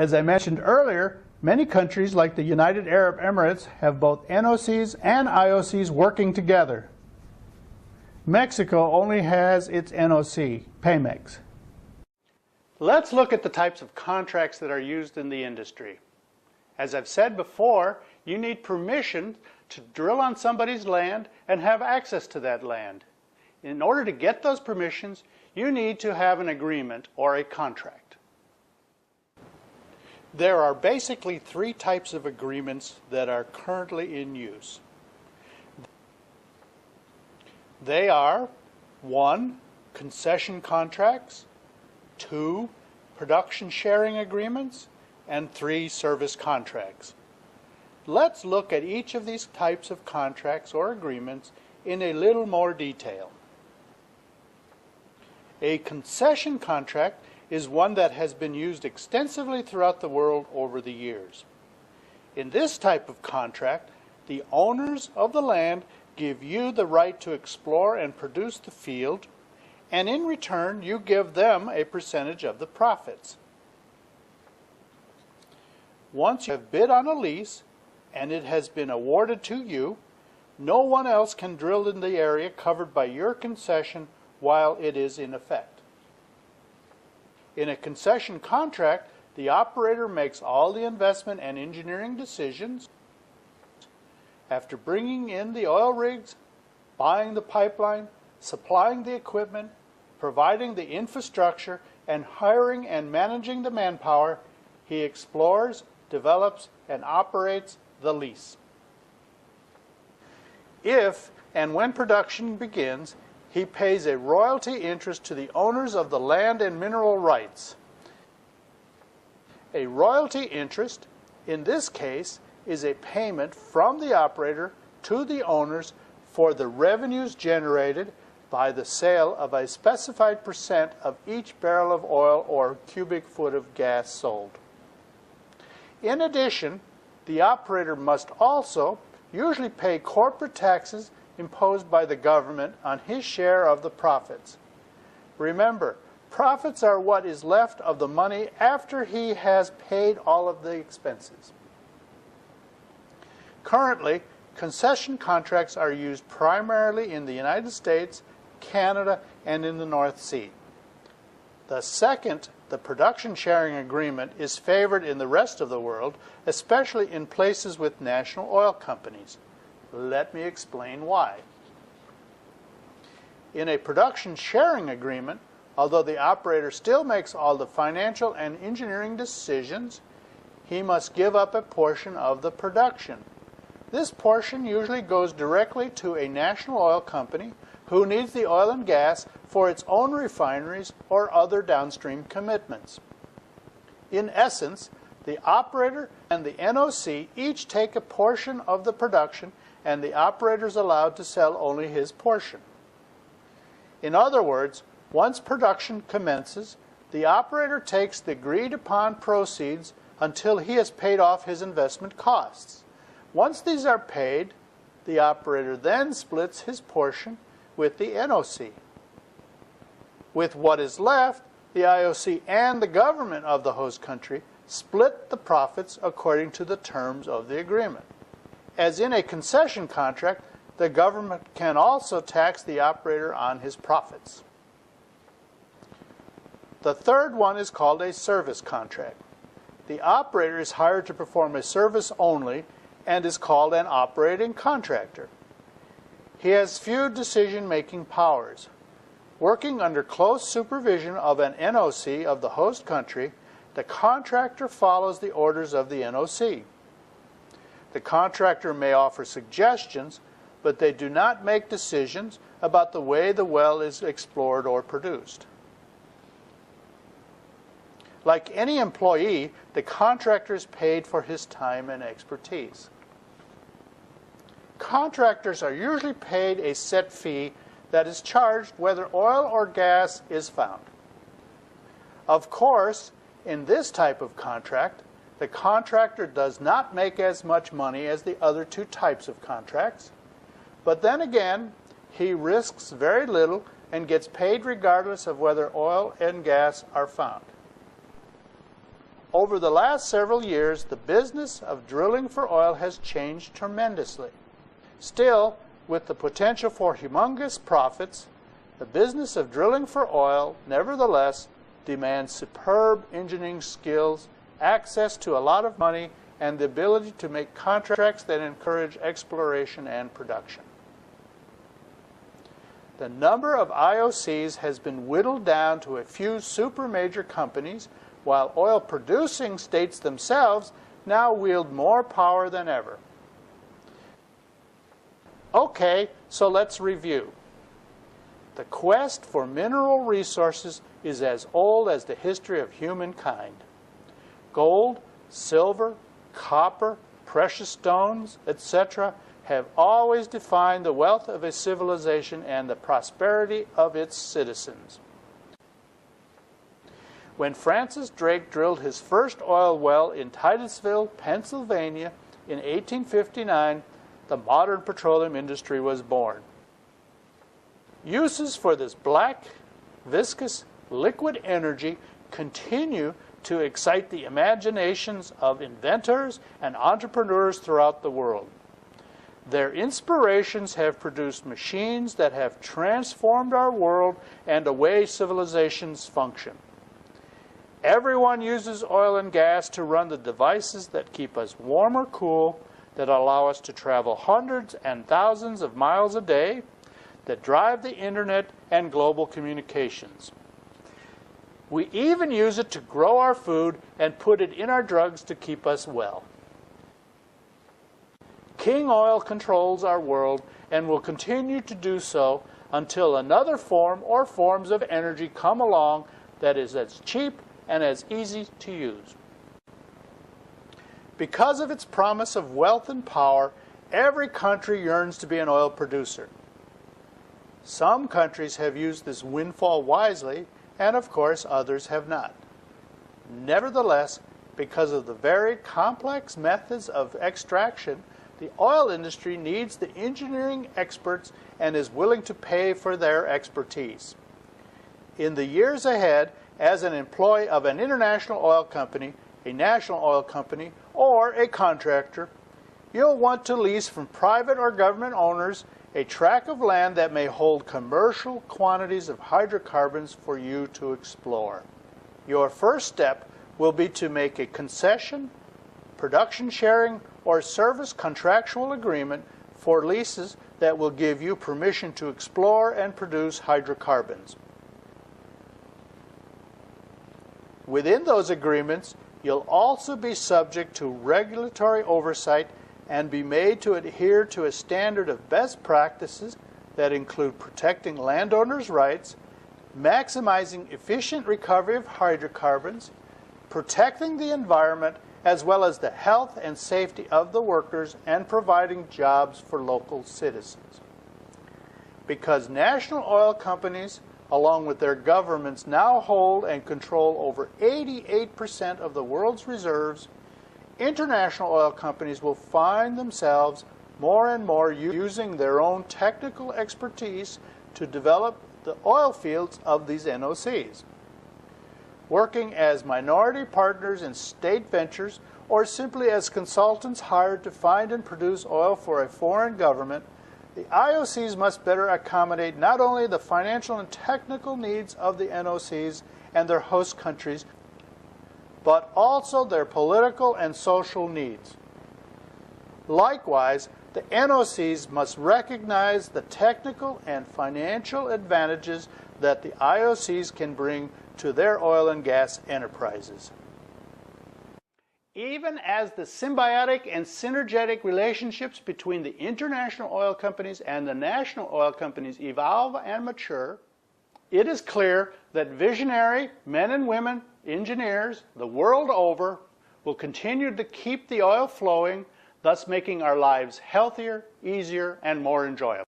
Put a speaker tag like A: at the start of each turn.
A: As I mentioned earlier, many countries like the United Arab Emirates have both NOCs and IOCs working together. Mexico only has its NOC, Pemex. Let's look at the types of contracts that are used in the industry. As I've said before, you need permission to drill on somebody's land and have access to that land. In order to get those permissions, you need to have an agreement or a contract. There are basically three types of agreements that are currently in use. They are 1. Concession contracts, 2. Production sharing agreements, and 3. Service contracts. Let's look at each of these types of contracts or agreements in a little more detail. A concession contract is one that has been used extensively throughout the world over the years. In this type of contract, the owners of the land give you the right to explore and produce the field, and in return you give them a percentage of the profits. Once you have bid on a lease and it has been awarded to you, no one else can drill in the area covered by your concession while it is in effect. In a concession contract, the operator makes all the investment and engineering decisions. After bringing in the oil rigs, buying the pipeline, supplying the equipment, providing the infrastructure, and hiring and managing the manpower, he explores, develops, and operates the lease. If and when production begins, he pays a royalty interest to the owners of the land and mineral rights. A royalty interest, in this case, is a payment from the operator to the owners for the revenues generated by the sale of a specified percent of each barrel of oil or cubic foot of gas sold. In addition, the operator must also usually pay corporate taxes imposed by the government on his share of the profits. Remember, profits are what is left of the money after he has paid all of the expenses. Currently, concession contracts are used primarily in the United States, Canada, and in the North Sea. The second, the production sharing agreement, is favored in the rest of the world, especially in places with national oil companies. Let me explain why. In a production sharing agreement, although the operator still makes all the financial and engineering decisions, he must give up a portion of the production. This portion usually goes directly to a national oil company who needs the oil and gas for its own refineries or other downstream commitments. In essence, the operator and the NOC each take a portion of the production, and the operator is allowed to sell only his portion. In other words, once production commences, the operator takes the agreed-upon proceeds until he has paid off his investment costs. Once these are paid, the operator then splits his portion with the NOC. With what is left, the IOC and the government of the host country split the profits according to the terms of the agreement. As in a concession contract, the government can also tax the operator on his profits. The third one is called a service contract. The operator is hired to perform a service only and is called an operating contractor. He has few decision-making powers. Working under close supervision of an NOC of the host country, the contractor follows the orders of the NOC. The contractor may offer suggestions, but they do not make decisions about the way the well is explored or produced. Like any employee, the contractor is paid for his time and expertise. Contractors are usually paid a set fee that is charged whether oil or gas is found. Of course, in this type of contract, the contractor does not make as much money as the other two types of contracts, but then again, he risks very little and gets paid regardless of whether oil and gas are found. Over the last several years, the business of drilling for oil has changed tremendously. Still, with the potential for humongous profits, the business of drilling for oil, nevertheless, demands superb engineering skills, access to a lot of money, and the ability to make contracts that encourage exploration and production. The number of IOCs has been whittled down to a few super major companies, while oil-producing states themselves now wield more power than ever. Okay, so let's review. The quest for mineral resources is as old as the history of humankind. Gold, silver, copper, precious stones, etc., have always defined the wealth of a civilization and the prosperity of its citizens. When Francis Drake drilled his first oil well in Titusville, Pennsylvania in 1859, the modern petroleum industry was born. Uses for this black, viscous, liquid energy continue to excite the imaginations of inventors and entrepreneurs throughout the world. Their inspirations have produced machines that have transformed our world and the way civilizations function. Everyone uses oil and gas to run the devices that keep us warm or cool, that allow us to travel hundreds and thousands of miles a day, that drive the internet and global communications. We even use it to grow our food and put it in our drugs to keep us well. King Oil controls our world and will continue to do so until another form or forms of energy come along that is as cheap and as easy to use. Because of its promise of wealth and power, every country yearns to be an oil producer. Some countries have used this windfall wisely, and of course others have not. Nevertheless, because of the very complex methods of extraction, the oil industry needs the engineering experts and is willing to pay for their expertise. In the years ahead, as an employee of an international oil company, a national oil company, or a contractor, you'll want to lease from private or government owners a tract of land that may hold commercial quantities of hydrocarbons for you to explore. Your first step will be to make a concession, production sharing, or service contractual agreement for leases that will give you permission to explore and produce hydrocarbons. Within those agreements, you'll also be subject to regulatory oversight and be made to adhere to a standard of best practices that include protecting landowners' rights, maximizing efficient recovery of hydrocarbons, protecting the environment, as well as the health and safety of the workers, and providing jobs for local citizens. Because national oil companies, along with their governments, now hold and control over 88% of the world's reserves, international oil companies will find themselves more and more using their own technical expertise to develop the oil fields of these NOCs. Working as minority partners in state ventures or simply as consultants hired to find and produce oil for a foreign government, the IOCs must better accommodate not only the financial and technical needs of the NOCs and their host countries, but also their political and social needs. Likewise, the NOCs must recognize the technical and financial advantages that the IOCs can bring to their oil and gas enterprises. Even as the symbiotic and synergetic relationships between the international oil companies and the national oil companies evolve and mature, it is clear that visionary men and women, engineers, the world over, will continue to keep the oil flowing, thus making our lives healthier, easier, and more enjoyable.